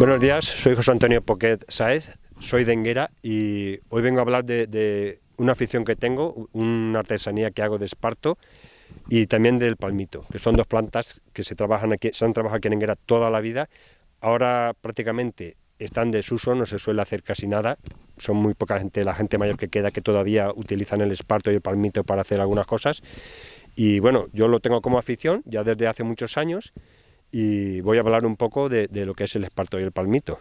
Buenos días, soy José Antonio Poquet Sáez, soy de Enguera y hoy vengo a hablar de una afición que tengo, una artesanía que hago de esparto y también del palmito, que son dos plantas que se han trabajado aquí en Enguera toda la vida. Ahora prácticamente están en desuso, no se suele hacer casi nada, son muy poca gente, la gente mayor que queda, que todavía utilizan el esparto y el palmito para hacer algunas cosas. Y bueno, yo lo tengo como afición ya desde hace muchos años y voy a hablar un poco de lo que es el esparto y el palmito.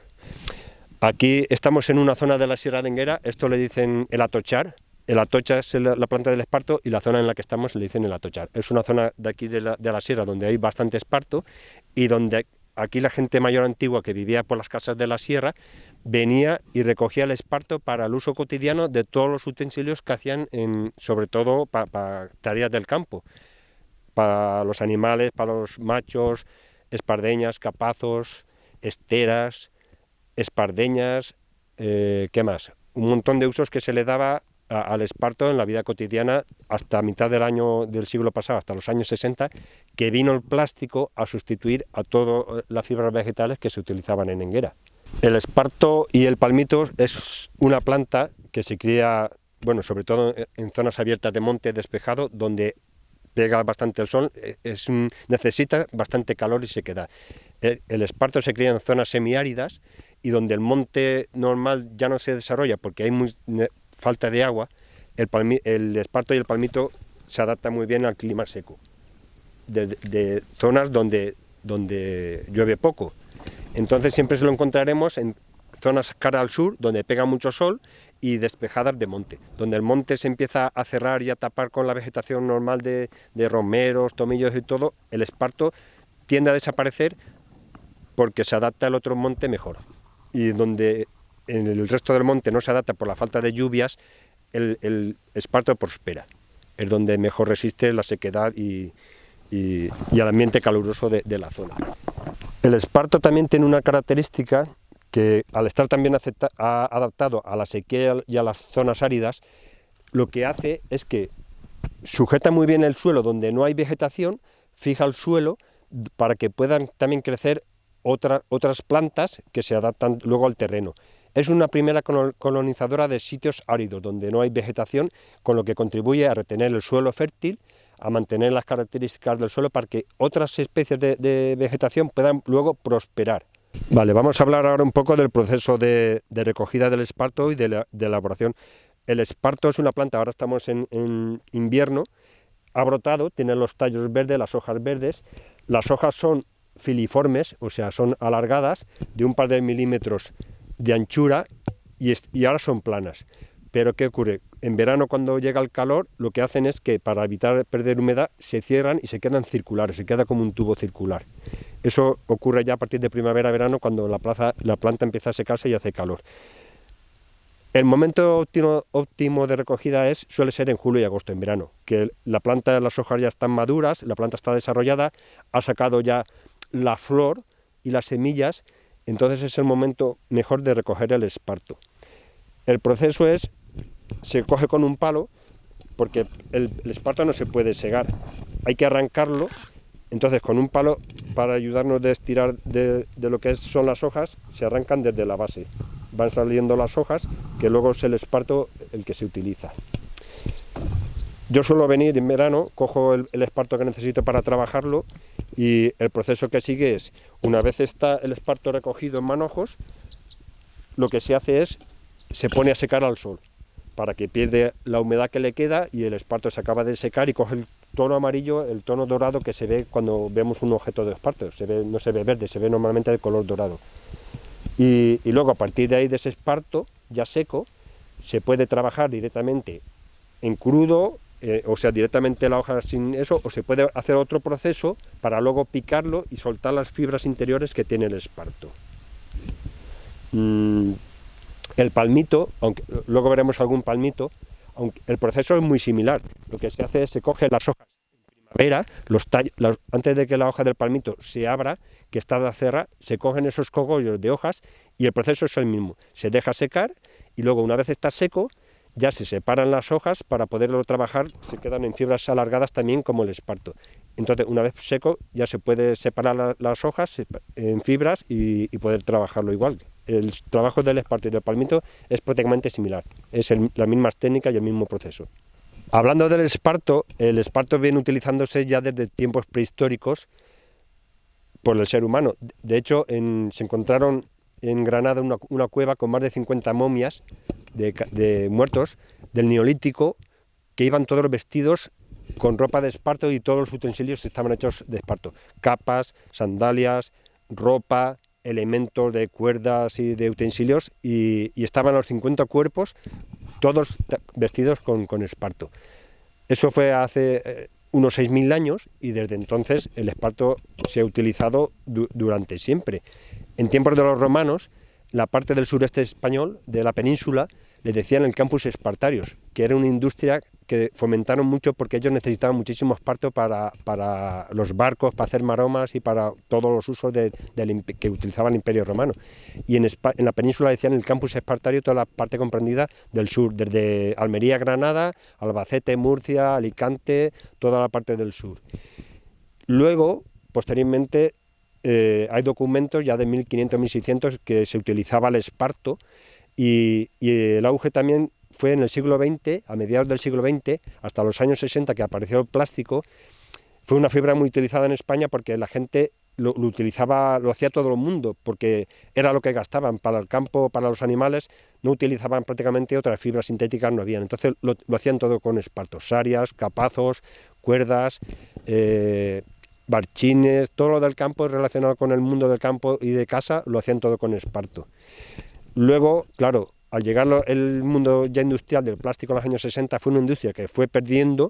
Aquí estamos en una zona de la Sierra de Enguera, esto le dicen el atochar. El atocha es la planta del esparto y la zona en la que estamos le dicen el atochar. Es una zona de aquí de la sierra donde hay bastante esparto y donde aquí la gente mayor antigua que vivía por las casas de la sierra venía y recogía el esparto para el uso cotidiano de todos los utensilios que hacían, sobre todo para tareas del campo, para los animales, para los machos, espardeñas, capazos, esteras, espardeñas, ¿qué más? Un montón de usos que se le daba al esparto en la vida cotidiana hasta mitad del siglo pasado, hasta los años 60, que vino el plástico a sustituir a todas las fibras vegetales que se utilizaban en Enguera. El esparto y el palmito es una planta que se cría, bueno, sobre todo en zonas abiertas de monte despejado, donde pega bastante el sol, necesita bastante calor y sequedad. El esparto se cría en zonas semiáridas y donde el monte normal ya no se desarrolla porque hay falta de agua. El esparto y el palmito se adaptan muy bien al clima seco, de zonas donde llueve poco. Entonces siempre se lo encontraremos en zonas cara al sur, donde pega mucho sol, y despejadas de monte, donde el monte se empieza a cerrar y a tapar con la vegetación normal de romeros, tomillos y todo. El esparto tiende a desaparecer porque se adapta al otro monte mejor, y donde en el resto del monte no se adapta por la falta de lluvias, el esparto prospera, es donde mejor resiste la sequedad y al ambiente caluroso de la zona. El esparto también tiene una característica que, al estar también adaptado a la sequía y a las zonas áridas, lo que hace es que sujeta muy bien el suelo donde no hay vegetación, fija el suelo para que puedan también crecer otras plantas que se adaptan luego al terreno. Es una primera colonizadora de sitios áridos donde no hay vegetación, con lo que contribuye a retener el suelo fértil, a mantener las características del suelo para que otras especies de vegetación puedan luego prosperar. Vale, vamos a hablar ahora un poco del proceso de recogida del esparto y de elaboración. El esparto es una planta, ahora estamos en invierno, ha brotado, tiene los tallos verdes, las hojas verdes. Las hojas son filiformes, o sea, son alargadas, de un par de milímetros de anchura, y ahora son planas. Pero ¿qué ocurre? En verano, cuando llega el calor, lo que hacen es que, para evitar perder humedad, se cierran y se quedan circulares, se queda como un tubo circular. Eso ocurre ya a partir de primavera-verano, cuando la planta empieza a secarse y hace calor. El momento óptimo de recogida suele ser en julio y agosto, en verano, que la planta, las hojas ya están maduras, la planta está desarrollada, ha sacado ya la flor y las semillas, entonces es el momento mejor de recoger el esparto. El proceso se coge con un palo, porque el esparto no se puede segar, hay que arrancarlo. Entonces, con un palo, para ayudarnos a estirar de lo que son las hojas, se arrancan desde la base. Van saliendo las hojas, que luego es el esparto el que se utiliza. Yo suelo venir en verano, cojo el esparto que necesito para trabajarlo, y el proceso que sigue es, una vez está el esparto recogido en manojos, lo que se hace se pone a secar al sol, para que pierda la humedad que le queda, y el esparto se acaba de secar y coge el tono amarillo, el tono dorado que se ve cuando vemos un objeto de esparto. No se ve verde, se ve normalmente de color dorado. Y luego, a partir de ahí, de ese esparto ya seco, se puede trabajar directamente en crudo, o sea, directamente la hoja sin eso, o se puede hacer otro proceso para luego picarlo y soltar las fibras interiores que tiene el esparto. El palmito, aunque luego veremos algún palmito, aunque el proceso es muy similar. Lo que se hace es se coge las hojas en primavera, antes de que la hoja del palmito se abra, que está de cerrar, se cogen esos cogollos de hojas y el proceso es el mismo. Se deja secar y luego, una vez está seco, ya se separan las hojas para poderlo trabajar, se quedan en fibras alargadas también como el esparto. Entonces, una vez seco, ya se puede separar las hojas en fibras y poder trabajarlo igual. El trabajo del esparto y del palmito es prácticamente similar, es las mismas técnicas y el mismo proceso. Hablando del esparto, el esparto viene utilizándose ya desde tiempos prehistóricos por el ser humano. De hecho, se encontraron en Granada una cueva con más de 50 momias de muertos del Neolítico, que iban todos vestidos con ropa de esparto y todos los utensilios estaban hechos de esparto. Capas, sandalias, ropa, elementos de cuerdas y de utensilios, y estaban los 50 cuerpos todos vestidos con esparto. Eso fue hace unos 6.000 años y desde entonces el esparto se ha utilizado durante siempre. En tiempos de los romanos, la parte del sureste español, de la península, le decían el campus Espartarios, que era una industria que fomentaron mucho porque ellos necesitaban muchísimo esparto para los barcos, para hacer maromas y para todos los usos que utilizaba el Imperio Romano. Y en la península decían el campus Espartario, toda la parte comprendida del sur, desde Almería, Granada, Albacete, Murcia, Alicante, toda la parte del sur. Luego, posteriormente, hay documentos ya de 1500, 1600 que se utilizaba el esparto, y el auge también fue en el siglo XX, a mediados del siglo XX, hasta los años 60 que apareció el plástico. Fue una fibra muy utilizada en España porque la gente lo utilizaba, lo hacía todo el mundo, porque era lo que gastaban para el campo, para los animales, no utilizaban prácticamente otras fibras sintéticas, no habían. Entonces lo hacían todo con esparto, sarias, capazos, cuerdas, barchines, todo lo del campo relacionado con el mundo del campo y de casa, lo hacían todo con esparto. Luego, claro, al llegar el mundo ya industrial del plástico en los años 60, fue una industria que fue perdiendo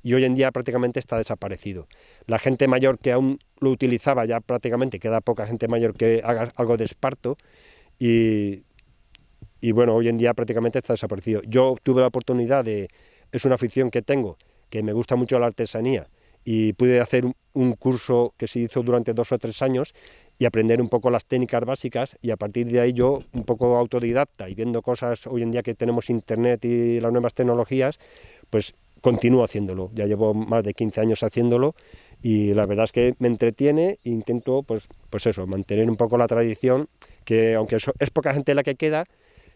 y hoy en día prácticamente está desaparecido. La gente mayor que aún lo utilizaba, ya prácticamente queda poca gente mayor que haga algo de esparto, y bueno, hoy en día prácticamente está desaparecido. Yo tuve la oportunidad es una afición que tengo, que me gusta mucho la artesanía, y pude hacer un curso que se hizo durante 2 o 3 años y aprender un poco las técnicas básicas, y a partir de ahí yo, un poco autodidacta y viendo cosas hoy en día que tenemos internet y las nuevas tecnologías, pues continúo haciéndolo. Ya llevo más de 15 años haciéndolo y la verdad es que me entretiene e intento pues eso, mantener un poco la tradición, que aunque es poca gente la que queda,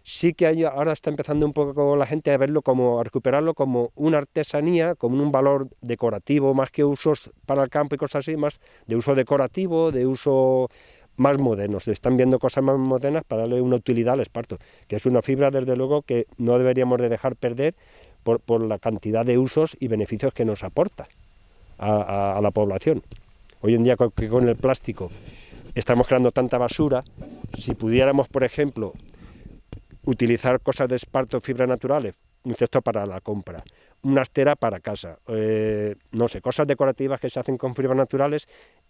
sí que ahora está empezando un poco la gente a verlo a recuperarlo como una artesanía, como un valor decorativo, más que usos para el campo y cosas así, más de uso decorativo, de uso más moderno. Se están viendo cosas más modernas para darle una utilidad al esparto, que es una fibra desde luego que no deberíamos de dejar perder por la cantidad de usos y beneficios que nos aporta a la población. Hoy en día con el plástico estamos creando tanta basura. Si pudiéramos, por ejemplo, utilizar cosas de esparto, fibras naturales, un cesto para la compra, una estera para casa, no sé, cosas decorativas que se hacen con fibras naturales,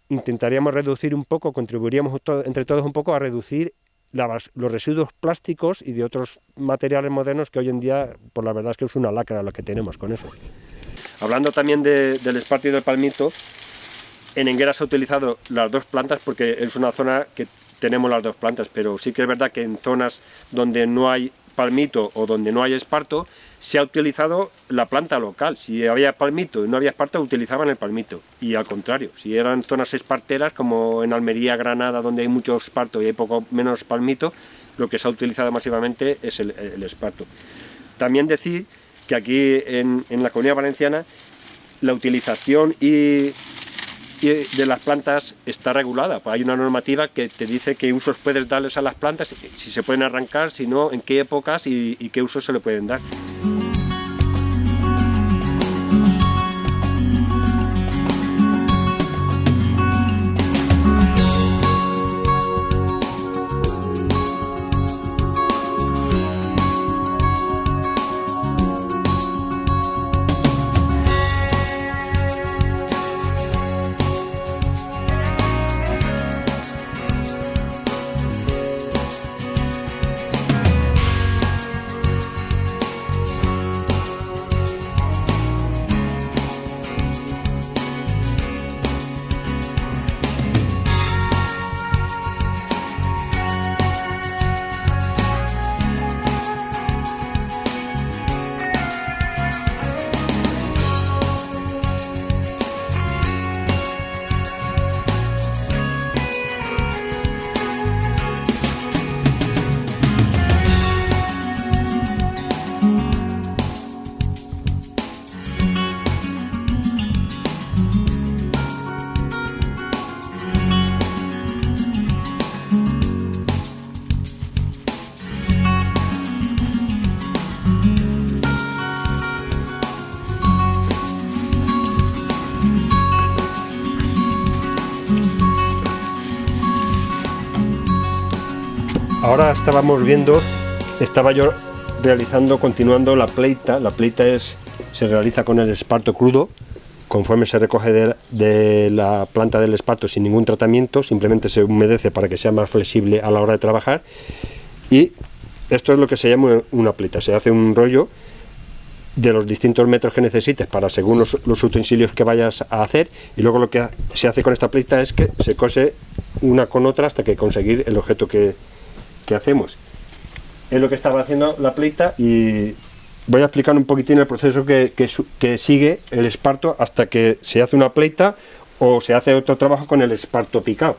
intentaríamos reducir un poco, contribuiríamos entre todos un poco a reducir los residuos plásticos y de otros materiales modernos que hoy en día, por la verdad es que es una lacra lo que tenemos con eso. Hablando también del esparto y del palmito, en Enguera se ha utilizado las dos plantas porque es una zona que tenemos las dos plantas, pero sí que es verdad que en zonas donde no hay palmito o donde no hay esparto, se ha utilizado la planta local. Si había palmito y no había esparto, utilizaban el palmito. Y al contrario, si eran zonas esparteras, como en Almería, Granada, donde hay mucho esparto y hay poco menos palmito, lo que se ha utilizado masivamente es el esparto. También decir que aquí en la Comunidad Valenciana la utilización y de las plantas está regulada. Hay una normativa que te dice qué usos puedes darles a las plantas, si se pueden arrancar, si no, en qué épocas y qué usos se le pueden dar. Ahora estaba yo continuando la pleita. La pleita se realiza con el esparto crudo, conforme se recoge de la planta del esparto sin ningún tratamiento, simplemente se humedece para que sea más flexible a la hora de trabajar. Y esto es lo que se llama una pleita. Se hace un rollo de los distintos metros que necesites para según los utensilios que vayas a hacer, y luego lo que se hace con esta pleita es que se cose una con otra hasta que conseguir el objeto que hacemos. Es lo que estaba haciendo la pleita, y voy a explicar un poquitín el proceso que sigue el esparto hasta que se hace una pleita o se hace otro trabajo con el esparto picado.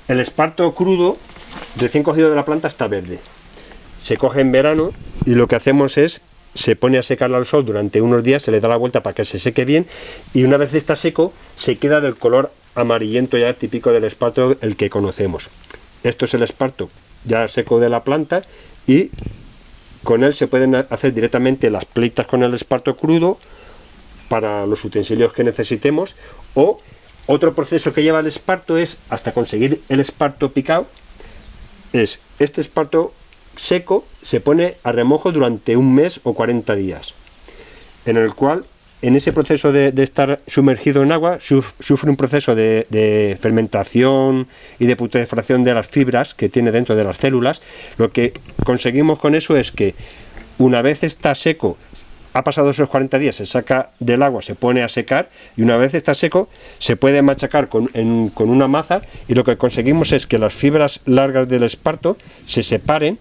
El esparto crudo, recién cogido de la planta, está verde. Se coge en verano y lo que hacemos es, se pone a secar al sol durante unos días, se le da la vuelta para que se seque bien, y una vez está seco se queda del color amarillento ya típico del esparto, el que conocemos. Esto es el esparto ya seco de la planta, y con él se pueden hacer directamente las pleitas con el esparto crudo para los utensilios que necesitemos, o otro proceso que lleva el esparto es, hasta conseguir el esparto picado, es este esparto seco se pone a remojo durante un mes o 40 días, en el cual, en ese proceso de estar sumergido en agua, sufre un proceso de fermentación y de putrefacción de las fibras que tiene dentro de las células. Lo que conseguimos con eso es que, una vez está seco, ha pasado esos 40 días, se saca del agua, se pone a secar, y una vez está seco se puede machacar con una maza, y lo que conseguimos es que las fibras largas del esparto se separen,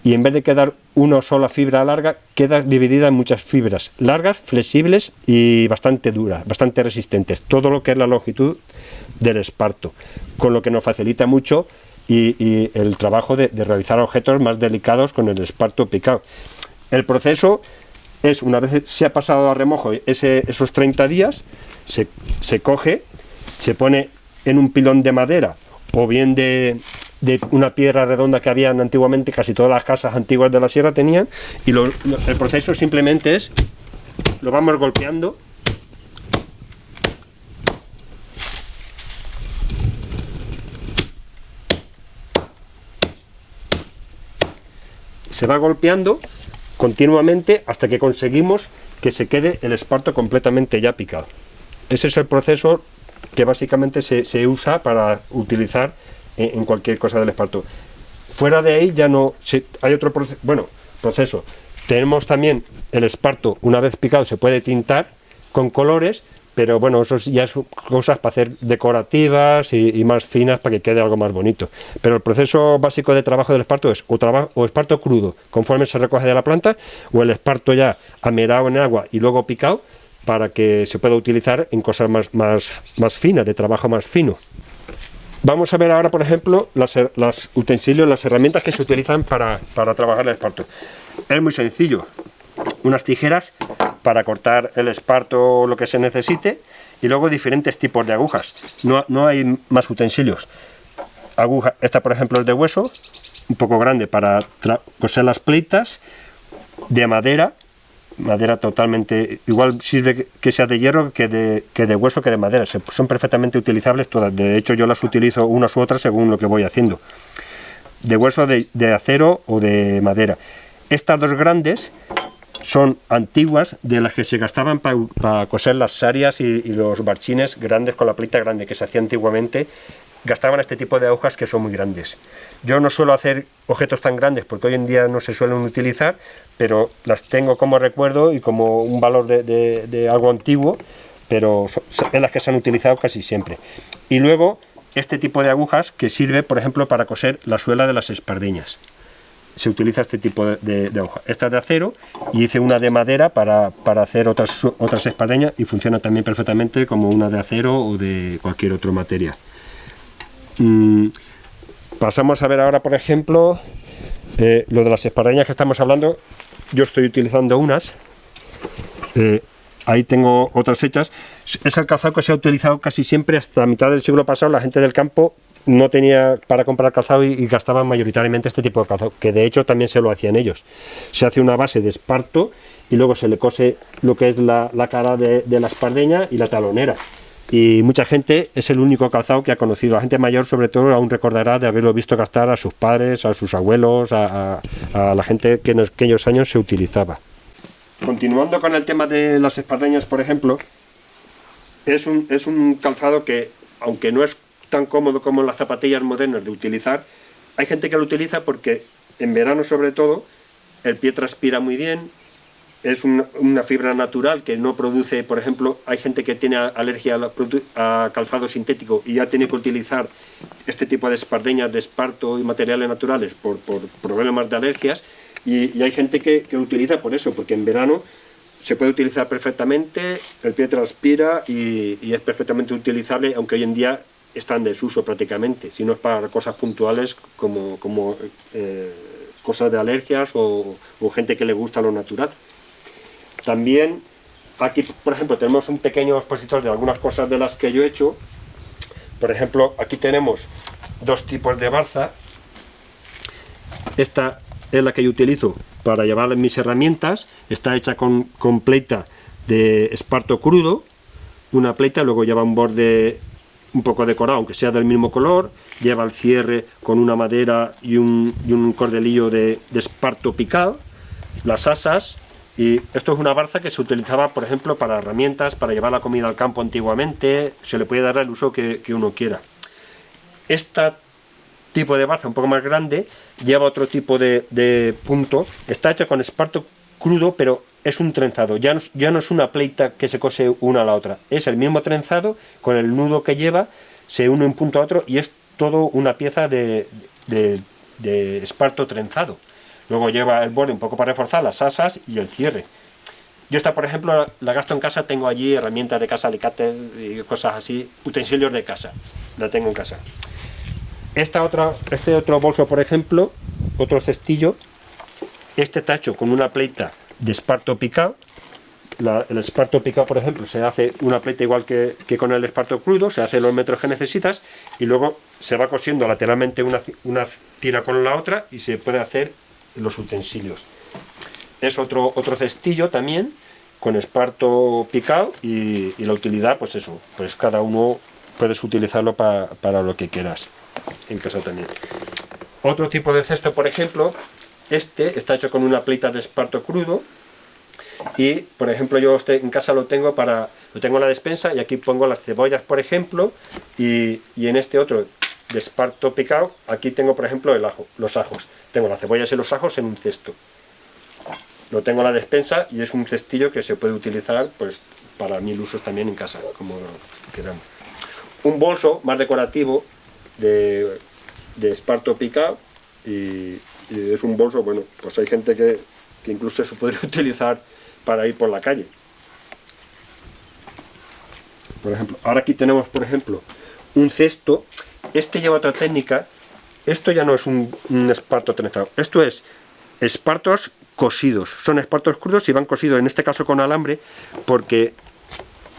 y en vez de quedar una sola fibra larga, queda dividida en muchas fibras largas, flexibles y bastante duras, bastante resistentes, todo lo que es la longitud del esparto, con lo que nos facilita mucho y el trabajo de realizar objetos más delicados con el esparto picado. El proceso es, una vez se ha pasado a remojo esos 30 días, se coge, se pone en un pilón de madera o bien de una piedra redonda que habían antiguamente, casi todas las casas antiguas de la sierra tenían, y el proceso simplemente es, lo vamos golpeando, se va golpeando continuamente hasta que conseguimos que se quede el esparto completamente ya picado. Ese es el proceso que básicamente se usa para utilizar en cualquier cosa del esparto. Fuera de ahí ya no hay otro proceso. Tenemos también el esparto, una vez picado se puede tintar con colores, pero bueno, eso ya son cosas para hacer decorativas y más finas, para que quede algo más bonito. Pero el proceso básico de trabajo del esparto es o esparto crudo, conforme se recoge de la planta, o el esparto ya amerado en agua y luego picado, para que se pueda utilizar en cosas más finas, de trabajo más fino. Vamos a ver ahora, por ejemplo, los utensilios, las herramientas que se utilizan para trabajar el esparto. Es muy sencillo. Unas tijeras para cortar el esparto o lo que se necesite, y luego diferentes tipos de agujas. No hay más utensilios. Aguja, esta por ejemplo es de hueso, un poco grande para coser las pleitas, de madera totalmente, igual sirve que sea de hierro que de hueso que de madera, son perfectamente utilizables todas. De hecho yo las utilizo unas u otras según lo que voy haciendo, de hueso, de acero o de madera. Estas dos grandes son antiguas, de las que se gastaban para coser las sarias y los barchines grandes con la pleita grande que se hacía antiguamente. Gastaban este tipo de agujas que son muy grandes. Yo no suelo hacer objetos tan grandes porque hoy en día no se suelen utilizar, pero las tengo como recuerdo y como un valor de algo antiguo, pero son las que se han utilizado casi siempre. Y luego este tipo de agujas que sirve, por ejemplo, para coser la suela de las espardeñas. Se utiliza este tipo de aguja. Esta es de acero, y hice una de madera para hacer otras espardeñas, y funciona también perfectamente como una de acero o de cualquier otro material. Pasamos a ver ahora, por ejemplo, lo de las espardeñas que estamos hablando. Yo estoy utilizando unas, ahí tengo otras hechas. Es el calzado que se ha utilizado casi siempre hasta mitad del siglo pasado. La gente del campo no tenía para comprar calzado y gastaban mayoritariamente este tipo de calzado, que de hecho también se lo hacían ellos. Se hace una base de esparto y luego se le cose lo que es la cara de la espardeña y la talonera. y mucha gente es el único calzado que ha conocido. La gente mayor, sobre todo, aún recordará de haberlo visto gastar a sus padres, a sus abuelos, a la gente que en aquellos años se utilizaba. Continuando con el tema de las espardeñas, por ejemplo, es un calzado que, aunque no es tan cómodo como las zapatillas modernas de utilizar, hay gente que lo utiliza porque en verano, sobre todo, el pie transpira muy bien. Es una fibra natural que no produce, por ejemplo, hay gente que tiene alergia a calzado sintético y ya tiene que utilizar este tipo de espardeñas de esparto y materiales naturales por problemas de alergias, y hay gente que lo utiliza por eso, porque en verano se puede utilizar perfectamente, el pie transpira y es perfectamente utilizable, aunque hoy en día está en desuso prácticamente, si no es para cosas puntuales como cosas de alergias o gente que le gusta lo natural. También aquí, por ejemplo, tenemos un pequeño expositor de algunas cosas de las que yo he hecho. Por ejemplo, aquí tenemos dos tipos de balsa. Esta es la que yo utilizo para llevar en mis herramientas. Está hecha con pleita de esparto crudo, una pleita, luego lleva un borde un poco decorado, aunque sea del mismo color. Lleva el cierre con una madera y un cordelillo de esparto picado, las asas. Y esto es una balsa que se utilizaba, por ejemplo, para herramientas, para llevar la comida al campo antiguamente. Se le puede dar el uso que uno quiera. Este tipo de balsa, un poco más grande, lleva otro tipo de punto. Está hecha con esparto crudo, pero es un trenzado. Ya no es una pleita que se cose una a la otra. Es el mismo trenzado, con el nudo que lleva, se une un punto a otro y es todo una pieza de esparto trenzado. Luego lleva el borde un poco para reforzar las asas y el cierre. Yo esta, por ejemplo, la gasto en casa. Tengo allí herramientas de casa, alicates y cosas así, utensilios de casa. La tengo en casa. Este otro bolso, por ejemplo, otro cestillo, este está hecho con una pleita de esparto picado. El esparto picado, por ejemplo, se hace una pleita igual que con el esparto crudo, se hace los metros que necesitas y luego se va cosiendo lateralmente una tira con la otra y se puede hacer los utensilios. Es otro cestillo también con esparto picado y la utilidad, pues eso, pues cada uno puedes utilizarlo para lo que quieras en casa también. Otro tipo de cesto, por ejemplo, este está hecho con una pleita de esparto crudo y, por ejemplo, yo en casa lo tengo en la despensa y aquí pongo las cebollas, por ejemplo, y en este otro de esparto picado, aquí tengo, por ejemplo, los ajos. Tengo las cebollas y los ajos en un cesto. Lo tengo en la despensa y es un cestillo que se puede utilizar pues para 1000 usos también en casa, como queramos. Un bolso más decorativo de esparto picado y es un bolso, bueno, pues hay gente que incluso se podría utilizar para ir por la calle. Por ejemplo, ahora aquí tenemos, por ejemplo, un cesto. Este lleva otra técnica. Esto ya no es un esparto trenzado. Esto es espartos cosidos. Son espartos crudos y van cosidos, en este caso con alambre, porque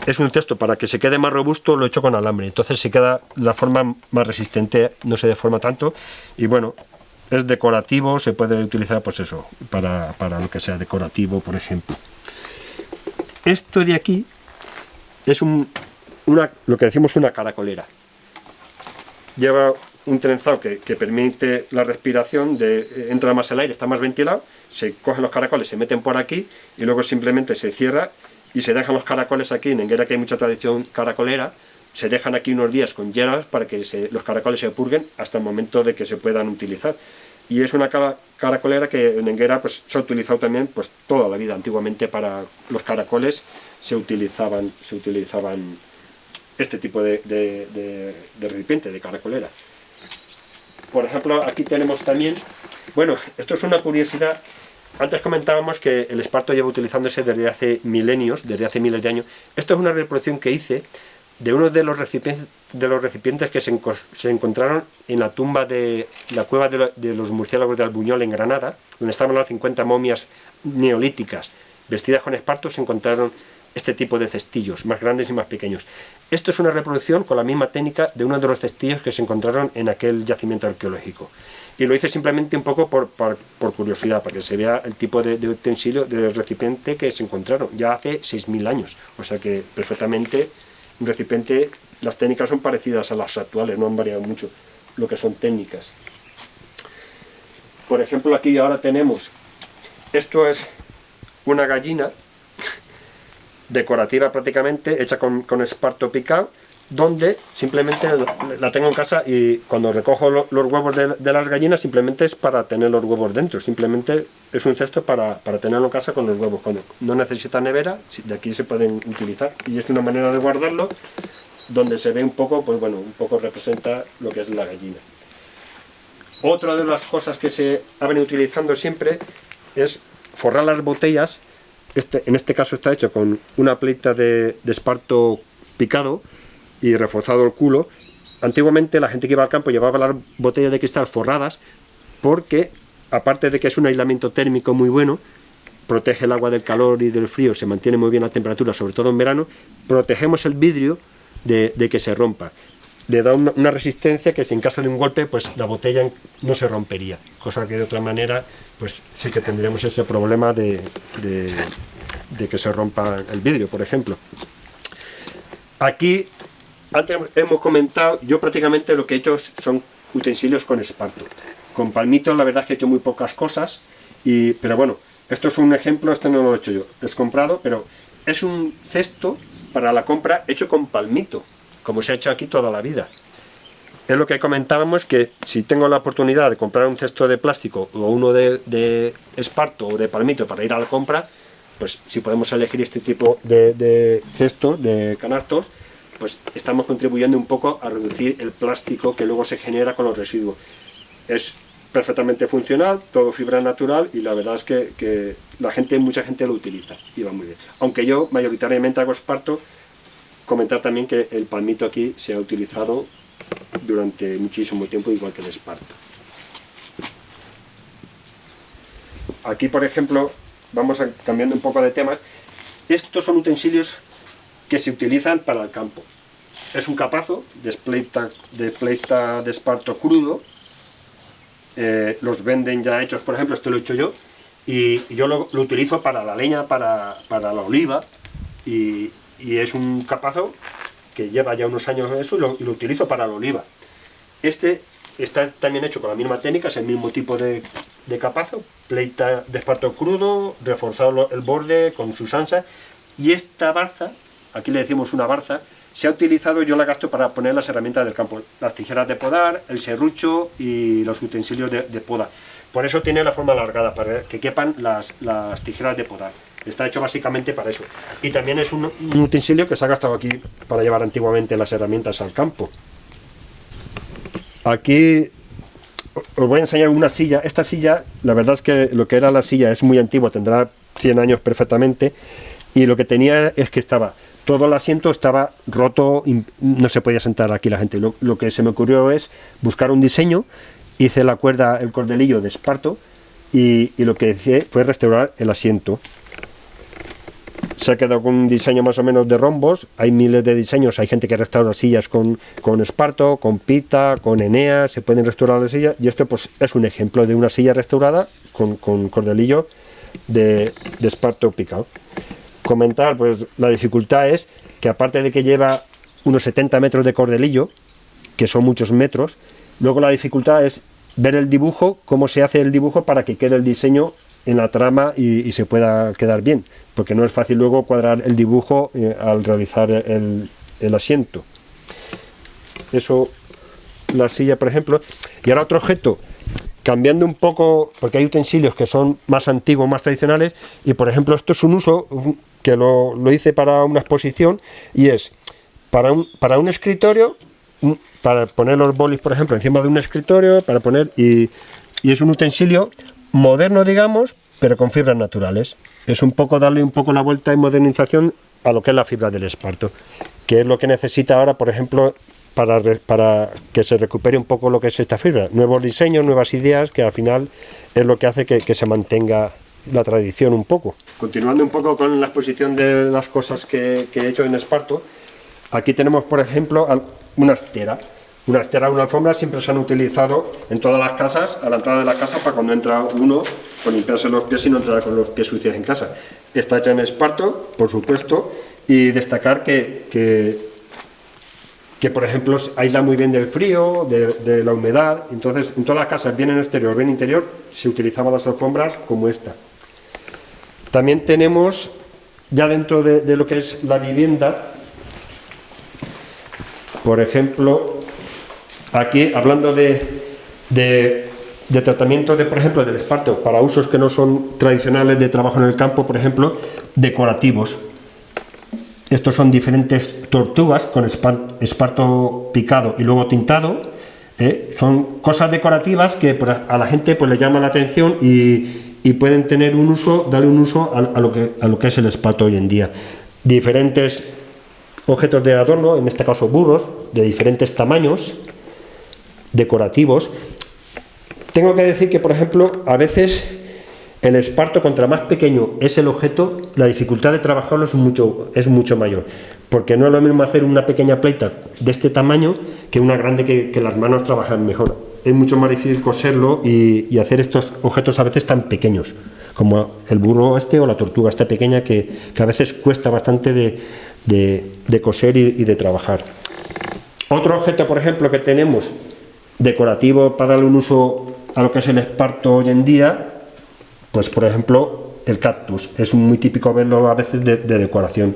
es un cesto para que se quede más robusto, lo he hecho con alambre. Entonces se queda la forma más resistente, no se deforma tanto. Y bueno, es decorativo, se puede utilizar pues eso, para lo que sea decorativo, por ejemplo. Esto de aquí es lo que decimos una caracolera. Lleva un trenzado que permite la respiración, entra más el aire, está más ventilado, se cogen los caracoles, se meten por aquí y luego simplemente se cierra y se dejan los caracoles aquí. En Enguera, que hay mucha tradición caracolera, se dejan aquí unos días con hierbas para que los caracoles se purguen hasta el momento de que se puedan utilizar. Y es una caracolera que en Enguera pues, se ha utilizado también pues, toda la vida. Antiguamente para los caracoles se utilizaban este tipo de recipiente, de caracolera. Por ejemplo, aquí tenemos también, bueno, esto es una curiosidad. Antes comentábamos que el esparto lleva utilizándose desde hace milenios, desde hace miles de años. Esto es una reproducción que hice de uno de los recipientes que se encontraron en la tumba de la cueva de los murciélagos de Albuñol en Granada, donde estaban las 50 momias neolíticas vestidas con esparto. Se encontraron este tipo de cestillos, más grandes y más pequeños. Esto es una reproducción con la misma técnica de uno de los cestillos que se encontraron en aquel yacimiento arqueológico. Y lo hice simplemente un poco por curiosidad, para que se vea el tipo de utensilio, de recipiente que se encontraron, ya hace 6000 años. O sea que perfectamente un recipiente. Las técnicas son parecidas a las actuales, no han variado mucho lo que son técnicas. Por ejemplo, aquí ahora tenemos, esto es una gallina decorativa prácticamente, hecha con esparto picado, donde simplemente la tengo en casa y cuando recojo los huevos de las gallinas simplemente es para tener los huevos dentro, simplemente es un cesto para tenerlo en casa con los huevos. Cuando no necesita nevera, de aquí se pueden utilizar y es una manera de guardarlo donde se ve un poco, pues bueno, un poco representa lo que es la gallina. Otra de las cosas que se ha venido utilizando siempre es forrar las botellas. En este caso está hecho con una pleita de esparto picado y reforzado el culo. Antiguamente la gente que iba al campo llevaba las botellas de cristal forradas porque, aparte de que es un aislamiento térmico muy bueno, protege el agua del calor y del frío, se mantiene muy bien la temperatura, sobre todo en verano, protegemos el vidrio de que se rompa. Le da una resistencia que si en caso de un golpe pues la botella no se rompería, cosa que de otra manera pues sí que tendríamos ese problema de que se rompa el vidrio, por ejemplo. Aquí antes hemos comentado, yo prácticamente lo que he hecho son utensilios con esparto. Con palmito la verdad es que he hecho muy pocas cosas, pero bueno, esto es un ejemplo, esto no lo he hecho yo, es comprado, pero es un cesto para la compra hecho con palmito, como se ha hecho aquí toda la vida. Es lo que comentábamos, que si tengo la oportunidad de comprar un cesto de plástico o uno de esparto o de palmito para ir a la compra, pues si podemos elegir este tipo de cestos, de canastos, pues estamos contribuyendo un poco a reducir el plástico que luego se genera con los residuos. Es perfectamente funcional, todo fibra natural y la verdad es que mucha gente lo utiliza y va muy bien. Aunque yo mayoritariamente hago esparto, comentar también que el palmito aquí se ha utilizado durante muchísimo tiempo, igual que el esparto. Aquí, por ejemplo, vamos cambiando un poco de temas. Estos son utensilios que se utilizan para el campo. Es un capazo de pleita de esparto crudo. Los venden ya hechos, por ejemplo, esto lo he hecho yo, y yo lo utilizo para la leña, para la oliva, y es un capazo que lleva ya unos años en eso y lo utilizo para la oliva. Este está también hecho con la misma técnica, es el mismo tipo de capazo, pleita de esparto crudo, reforzado el borde con sus ansas, y esta barza, aquí le decimos una barza, se ha utilizado, yo la gasto para poner las herramientas del campo, las tijeras de podar, el serrucho y los utensilios de poda. Por eso tiene la forma alargada, para que quepan las tijeras de podar. Está hecho básicamente para eso. Y también es un utensilio que se ha gastado aquí para llevar antiguamente las herramientas al campo. Aquí os voy a enseñar una silla. Esta silla, la verdad es que lo que era la silla es muy antigua, tendrá 100 años perfectamente. Y lo que tenía es que todo el asiento estaba roto, no se podía sentar aquí la gente. Lo que se me ocurrió es buscar un diseño, hice el cordelillo de esparto y lo que hice fue restaurar el asiento. Se ha quedado con un diseño más o menos de rombos, hay miles de diseños, hay gente que restaura sillas con esparto, con pita, con enea, se pueden restaurar las sillas, y esto pues es un ejemplo de una silla restaurada con cordelillo de esparto picado. Comentar, pues la dificultad es que aparte de que lleva unos 70 metros de cordelillo, que son muchos metros, luego la dificultad es ver el dibujo, cómo se hace el dibujo para que quede el diseño en la trama y se pueda quedar bien, porque no es fácil luego cuadrar el dibujo al realizar el asiento. Eso, la silla, por ejemplo. Y ahora otro objeto, cambiando un poco, porque hay utensilios que son más antiguos, más tradicionales, y por ejemplo esto es un uso que lo hice para una exposición, y es para un escritorio, para poner los bolis, por ejemplo, encima de un escritorio, para poner, y es un utensilio moderno, digamos, pero con fibras naturales. Es un poco darle un poco la vuelta en modernización a lo que es la fibra del esparto, que es lo que necesita ahora, por ejemplo, para que se recupere un poco lo que es esta fibra. Nuevos diseños, nuevas ideas, que al final es lo que hace que se mantenga la tradición un poco. Continuando un poco con la exposición de las cosas que he hecho en esparto, aquí tenemos, por ejemplo, una estera. Una estera, una alfombra siempre se han utilizado en todas las casas, a la entrada de la casa, para cuando entra uno, con limpiarse los pies y no entrar con los pies sucios en casa. Está hecha en esparto, por supuesto, y destacar que que por ejemplo aísla muy bien del frío, de la humedad. Entonces en todas las casas, bien en exterior, bien interior, se utilizaban las alfombras como esta. También tenemos, ya dentro de lo que es la vivienda, por ejemplo, aquí hablando de tratamiento por ejemplo, del esparto para usos que no son tradicionales de trabajo en el campo, por ejemplo, decorativos. Estos son diferentes tortugas con esparto picado y luego tintado. Son cosas decorativas que a la gente pues le llama la atención y pueden tener un uso, darle un uso a lo que es el esparto hoy en día. Diferentes objetos de adorno, en este caso burros, de diferentes tamaños, decorativos. Tengo que decir que, por ejemplo, a veces el esparto, contra más pequeño es el objeto, la dificultad de trabajarlo es mucho mayor, porque no es lo mismo hacer una pequeña pleita de este tamaño que una grande que las manos trabajan mejor. Es mucho más difícil coserlo y hacer estos objetos a veces tan pequeños, como el burro este o la tortuga esta pequeña que a veces cuesta bastante de coser y de trabajar. Otro objeto, por ejemplo, que tenemos decorativo para darle un uso a lo que es el esparto hoy en día, pues por ejemplo el cactus. Es muy típico verlo a veces de decoración.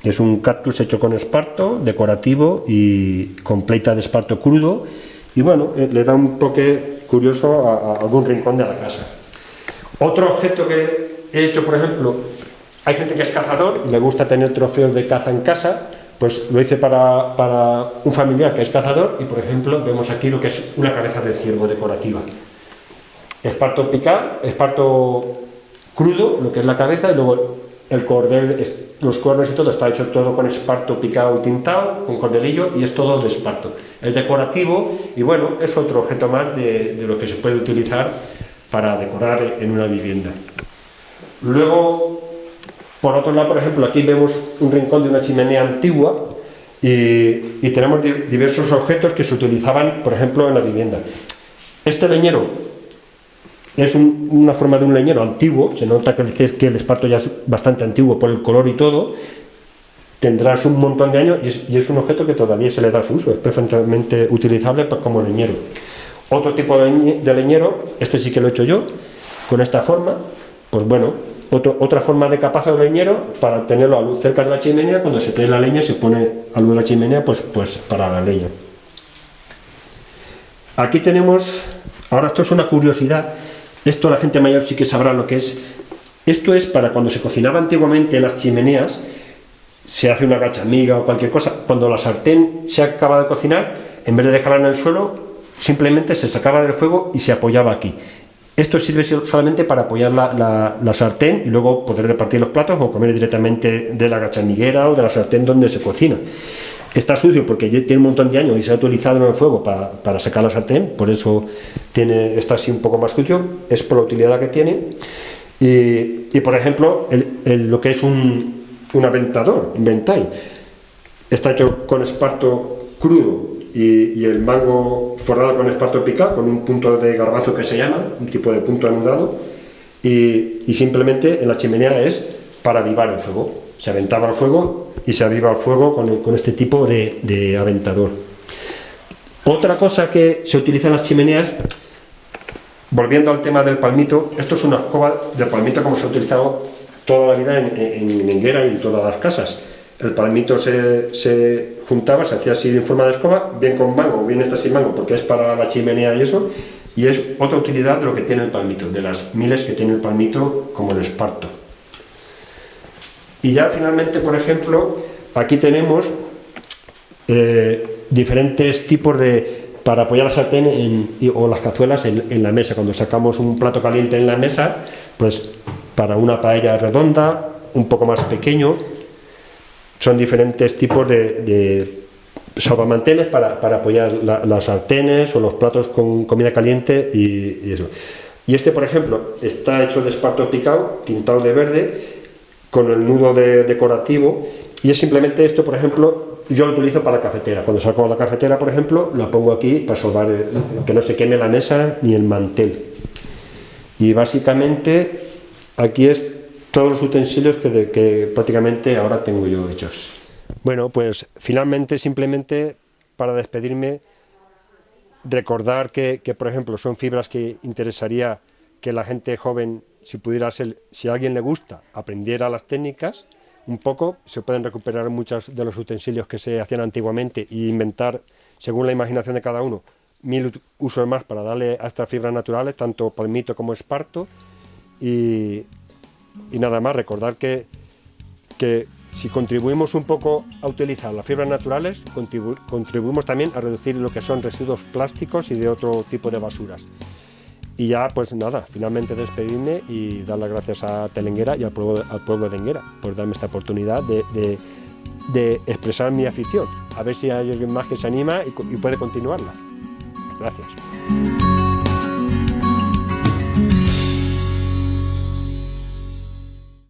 Es un cactus hecho con esparto, decorativo y con pleita de esparto crudo, y bueno, le da un toque curioso a algún rincón de la casa. Otro objeto que he hecho, por ejemplo, hay gente que es cazador y le gusta tener trofeos de caza en casa, pues lo hice para un familiar que es cazador, y por ejemplo vemos aquí lo que es una cabeza de ciervo decorativa. Esparto picado, esparto crudo, lo que es la cabeza, y luego el cordel, los cuernos y todo está hecho todo con esparto picado y tintado, con cordelillo, y es todo de esparto. Es decorativo y bueno, es otro objeto más de lo que se puede utilizar para decorar en una vivienda. Luego, por otro lado, por ejemplo, aquí vemos un rincón de una chimenea antigua y tenemos diversos objetos que se utilizaban, por ejemplo, en la vivienda. Este leñero es una forma de un leñero antiguo, se nota que el esparto ya es bastante antiguo por el color y todo, tendrás un montón de años y es un objeto que todavía se le da su uso, es perfectamente utilizable como leñero. Otro tipo de leñero, este sí que lo he hecho yo, con esta forma, pues bueno, otra forma de capazo de leñero para tenerlo a luz cerca de la chimenea. Cuando se trae la leña se pone a luz de la chimenea pues para la leña. Aquí tenemos, ahora esto es una curiosidad, esto la gente mayor sí que sabrá lo que es. Esto es para cuando se cocinaba antiguamente en las chimeneas, se hace una gachamiga o cualquier cosa, cuando la sartén se acaba de cocinar, en vez de dejarla en el suelo, simplemente se sacaba del fuego y se apoyaba aquí. Esto sirve solamente para apoyar la sartén y luego poder repartir los platos o comer directamente de la gachamiguera o de la sartén donde se cocina. Está sucio porque tiene un montón de años y se ha utilizado en el fuego para sacar la sartén, por eso está así un poco más sucio, es por la utilidad que tiene. Y por ejemplo, lo que es un aventador, un ventall, está hecho con esparto crudo y el mango forrado con esparto picado, con un punto de garbazo que se llama, un tipo de punto anudado, y simplemente en la chimenea es para avivar el fuego. Se aventaba el fuego y se aviva el fuego con este tipo de aventador. Otra cosa que se utiliza en las chimeneas, volviendo al tema del palmito, esto es una escoba de palmito como se ha utilizado toda la vida en Enguera y en todas las casas. El palmito se juntaba, se hacía así en forma de escoba, bien con mango, bien está sin mango, porque es para la chimenea y eso, y es otra utilidad de lo que tiene el palmito, de las miles que tiene el palmito como el esparto. Y ya finalmente, por ejemplo, aquí tenemos diferentes tipos para apoyar la sartén o las cazuelas en la mesa. Cuando sacamos un plato caliente en la mesa, pues para una paella redonda, un poco más pequeño, son diferentes tipos de salvamanteles para apoyar las sartenes o los platos con comida caliente y eso. Y este, por ejemplo, está hecho de esparto picado, tintado de verde, con el nudo decorativo, y es simplemente esto, por ejemplo, yo lo utilizo para la cafetera. Cuando saco la cafetera, por ejemplo, la pongo aquí para salvar que no se queme la mesa ni el mantel. Y básicamente aquí es todos los utensilios que prácticamente ahora tengo yo hechos. Bueno, pues finalmente simplemente para despedirme, recordar que, por ejemplo, son fibras que interesaría que la gente joven, si pudiera ser, si a alguien le gusta, aprendiera las técnicas un poco. Se pueden recuperar muchos de los utensilios que se hacían antiguamente e inventar, según la imaginación de cada uno, 1000 usos más para darle a estas fibras naturales, tanto palmito como esparto. Y nada más, recordar que si contribuimos un poco a utilizar las fibras naturales, contribuimos también a reducir lo que son residuos plásticos y de otro tipo de basuras. Y ya, pues nada, finalmente despedirme y dar las gracias a Telenguera y al pueblo de Enguera por darme esta oportunidad de expresar mi afición. A ver si hay alguien más que se anima y puede continuarla. Gracias.